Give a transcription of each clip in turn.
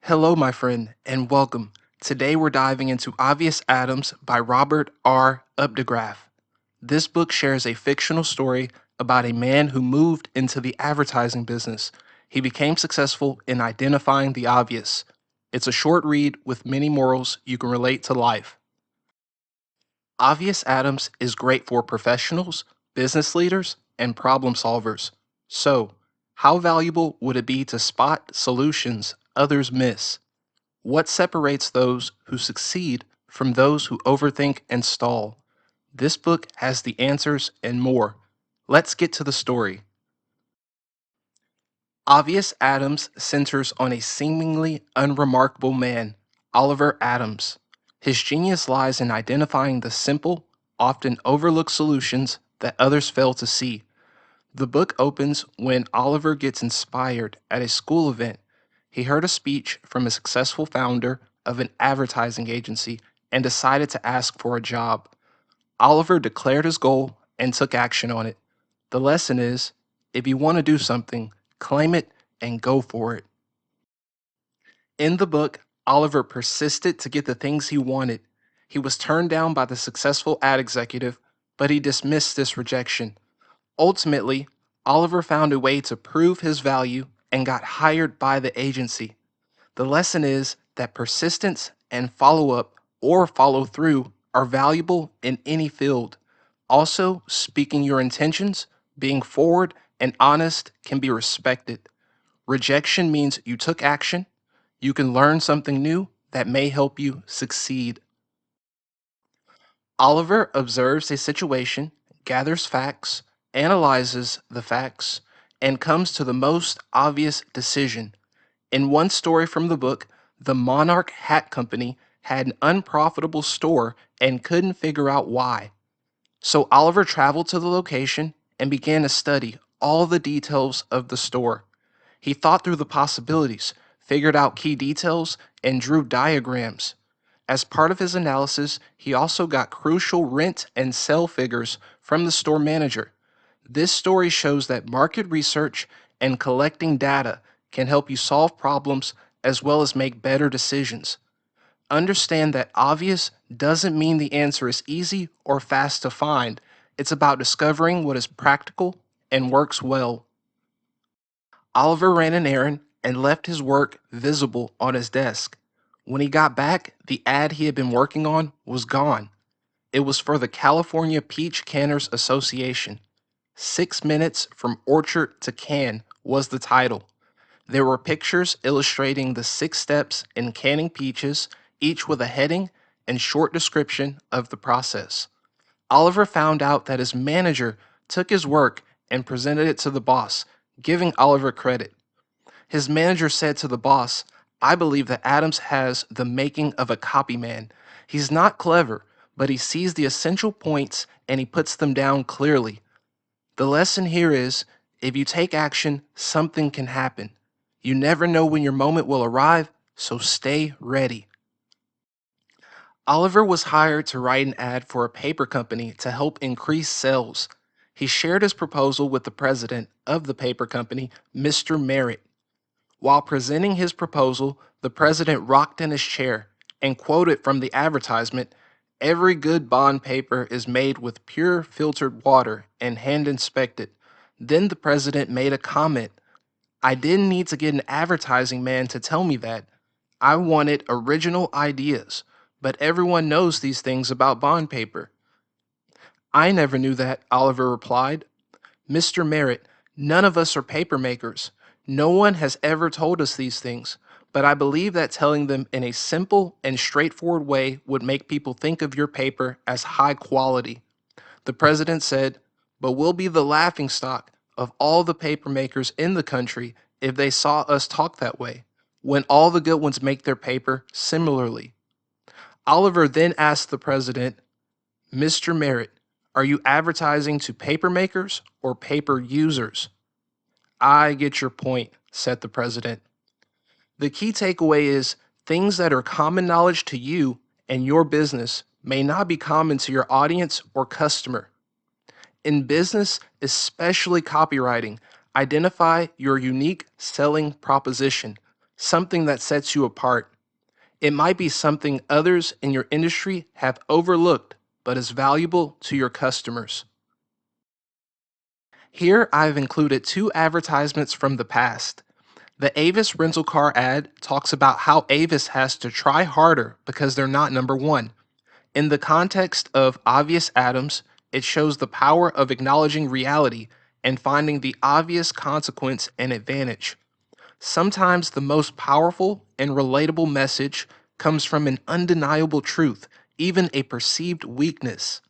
Hello, my friend, and welcome. Today we're diving into Obvious Atoms by Robert R. Updegraff. This book shares a fictional story about a man who moved into the advertising business. He became successful in identifying the obvious. It's a short read with many morals you can relate to life. Obvious Atoms is great for professionals, business leaders, and problem solvers. So, how valuable would it be to spot solutions others miss? What separates those who succeed from those who overthink and stall? This book has the answers and more. Let's get to the story. Obvious Adams centers on a seemingly unremarkable man, Oliver Adams. His genius lies in identifying the simple, often overlooked solutions that others fail to see. The book opens when Oliver gets inspired at a school event. He heard a speech from a successful founder of an advertising agency and decided to ask for a job. Oliver declared his goal and took action on it. The lesson is if you want to do something, claim it and go for it. In the book, Oliver persisted to get the things he wanted. He was turned down by the successful ad executive, but he dismissed this rejection. Ultimately, Oliver found a way to prove his value and got hired by the agency. The lesson is that persistence and follow up or follow through are valuable in any field. Also, speaking your intentions, being forward and honest can be respected. Rejection means you took action. You can learn something new that may help you succeed. Oliver observes a situation, gathers facts, analyzes the facts, and comes to the most obvious decision. In one story from the book, the Monarch Hat Company had an unprofitable store and couldn't figure out why. So Oliver traveled to the location and began to study all the details of the store. He thought through the possibilities, figured out key details, and drew diagrams. As part of his analysis, he also got crucial rent and sell figures from the store manager. This story shows that market research and collecting data can help you solve problems as well as make better decisions. Understand that obvious doesn't mean the answer is easy or fast to find. It's about discovering what is practical and works well. Oliver ran an errand and left his work visible on his desk. When he got back, the ad he had been working on was gone. It was for the California Peach Canners Association. 6 Minutes from Orchard to Can was the title. There were pictures illustrating the 6 steps in canning peaches, each with a heading and short description of the process. Oliver found out that his manager took his work and presented it to the boss, giving Oliver credit. His manager said to the boss, I believe that Adams has the making of a copyman. He's not clever, but he sees the essential points and he puts them down clearly. The lesson here is if you take action, something can happen. You never know when your moment will arrive, so stay ready. Oliver was hired to write an ad for a paper company to help increase sales. He shared his proposal with the president of the paper company, Mr. Merritt. While presenting his proposal, the president rocked in his chair and quoted from the advertisement, every good bond paper is made with pure filtered water and hand inspected. Then the president made a comment. I didn't need to get an advertising man to tell me that. I wanted original ideas, but everyone knows these things about bond paper. I never knew that, Oliver replied. Mr. Merritt, none of us are paper makers. No one has ever told us these things, but I believe that telling them in a simple and straightforward way would make people think of your paper as high quality. The president said, but we'll be the laughingstock of all the paper makers in the country if they saw us talk that way, when all the good ones make their paper similarly. Oliver then asked the president, Mr. Merritt, are you advertising to paper makers or paper users? I get your point, said the president. The key takeaway is things that are common knowledge to you and your business may not be common to your audience or customer. In business, especially copywriting, identify your unique selling proposition. something that sets you apart. It might be something others in your industry have overlooked, but is valuable to your customers. Here I've included two advertisements from the past. The Avis rental car ad talks about how Avis has to try harder because they're not number one. In the context of Obvious Atoms, it shows the power of acknowledging reality and finding the obvious consequence and advantage. Sometimes the most powerful and relatable message comes from an undeniable truth, even a perceived weakness.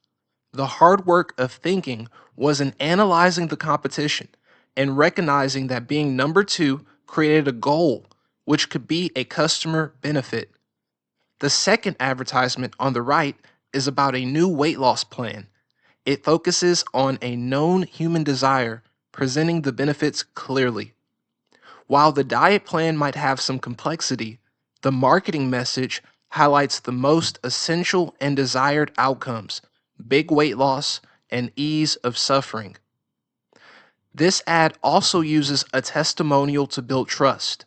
The hard work of thinking was in analyzing the competition and recognizing that being number two created a goal, which could be a customer benefit. The second advertisement on the right is about a new weight loss plan. It focuses on a known human desire, presenting the benefits clearly. While the diet plan might have some complexity, the marketing message highlights the most essential and desired outcomes: big weight loss and ease of suffering. This ad also uses a testimonial to build trust.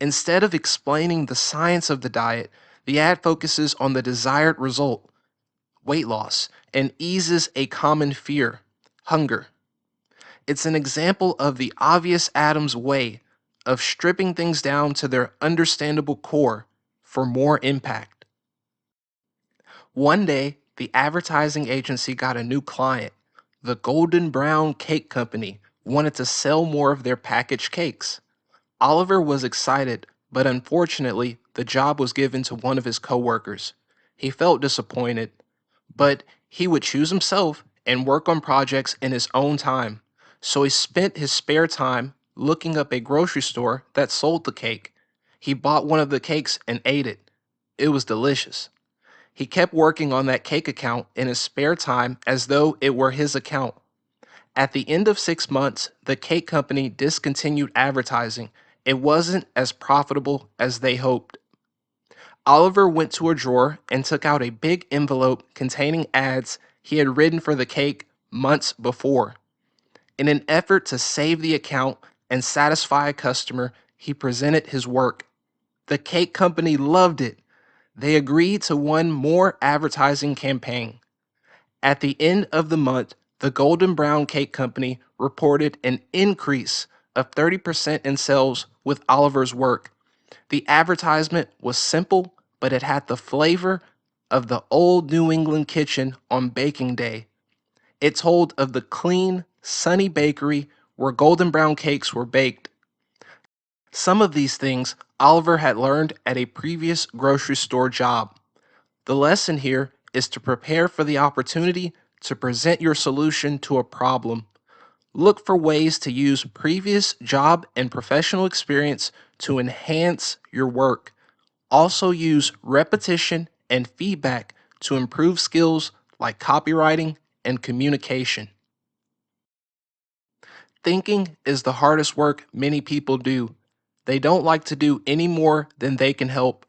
Instead of explaining the science of the diet, the ad focuses on the desired result, weight loss, and eases a common fear, hunger. It's an example of the obvious Adam's way of stripping things down to their understandable core for more impact. One day, the advertising agency got a new client. The Golden Brown Cake Company wanted to sell more of their packaged cakes. Oliver was excited, but unfortunately, the job was given to one of his coworkers. He felt disappointed, but he would choose himself and work on projects in his own time. So he spent his spare time looking up a grocery store that sold the cake. He bought one of the cakes and ate it. It was delicious. He kept working on that cake account in his spare time as though it were his account. At the end of 6 months, the cake company discontinued advertising. It wasn't as profitable as they hoped. Oliver went to a drawer and took out a big envelope containing ads he had written for the cake months before. In an effort to save the account and satisfy a customer, he presented his work. The cake company loved it. They agreed to one more advertising campaign. At the end of the month, the Golden Brown Cake Company reported an increase of 30% in sales with Oliver's work. The advertisement was simple, but it had the flavor of the old New England kitchen on baking day. It told of the clean, sunny bakery where golden brown cakes were baked. Some of these things Oliver had learned at a previous grocery store job. The lesson here is to prepare for the opportunity to present your solution to a problem. Look for ways to use previous job and professional experience to enhance your work. Also use repetition and feedback to improve skills like copywriting and communication. Thinking is the hardest work many people do. They don't like to do any more than they can help.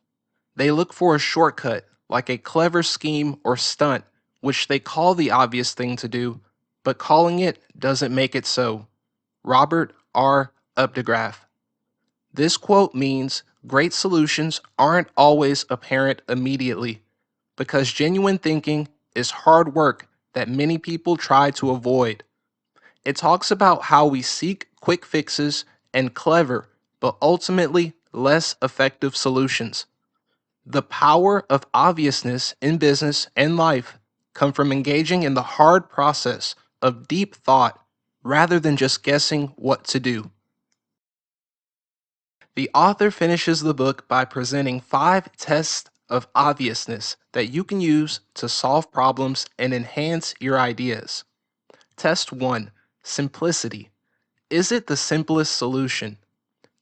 They look for a shortcut, like a clever scheme or stunt, which they call the obvious thing to do, but calling it doesn't make it so. Robert R. Updegraff. This quote means great solutions aren't always apparent immediately, because genuine thinking is hard work that many people try to avoid. It talks about how we seek quick fixes and clever, but ultimately less effective solutions. The power of obviousness in business and life come from engaging in the hard process of deep thought rather than just guessing what to do. The author finishes the book by presenting 5 tests of obviousness that you can use to solve problems and enhance your ideas. Test 1. Simplicity. Is it the simplest solution?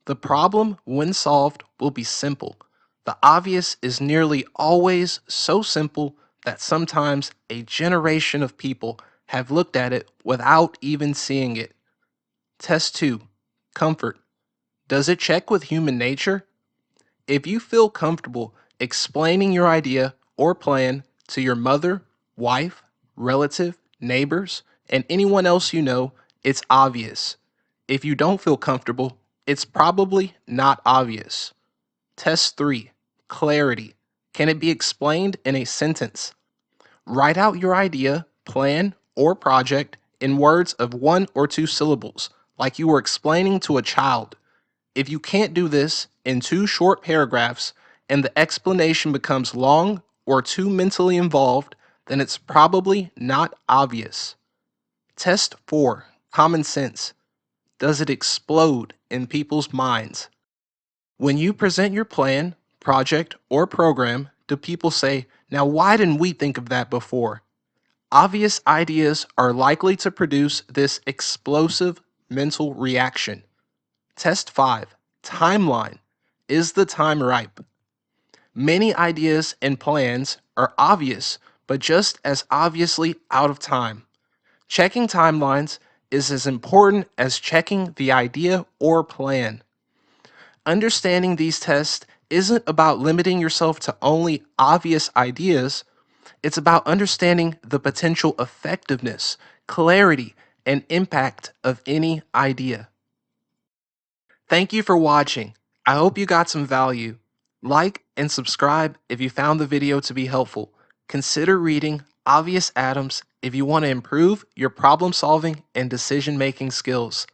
The problem, when solved, will be simple. The obvious is nearly always so simple that sometimes a generation of people have looked at it without even seeing it. Test 2. Comfort. Does it check with human nature? If you feel comfortable explaining your idea or plan to your mother, wife, relative, neighbors, and anyone else you know, it's obvious. If you don't feel comfortable, It's probably not obvious. Test 3. Clarity. Can it be explained in a sentence? Write out your idea, plan, or project in words of 1 or 2 syllables, like you were explaining to a child. If you can't do this in 2 short paragraphs and the explanation becomes long or too mentally involved, then it's probably not obvious. Test 4. Common sense. Does it explode in people's minds? When you present your plan, project, or program, do people say, "Now, why didn't we think of that before?" Obvious ideas are likely to produce this explosive mental reaction. Test 5. Timeline. Is the time ripe? Many ideas and plans are obvious, but just as obviously out of time. Checking timelines is as important as checking the idea or plan. Understanding these tests isn't about limiting yourself to only obvious ideas, it's about understanding the potential effectiveness, clarity, and impact of any idea. Thank you for watching. I hope you got some value. Like and subscribe if you found the video to be helpful. Consider reading Obvious Atoms if you want to improve your problem solving and decision making skills.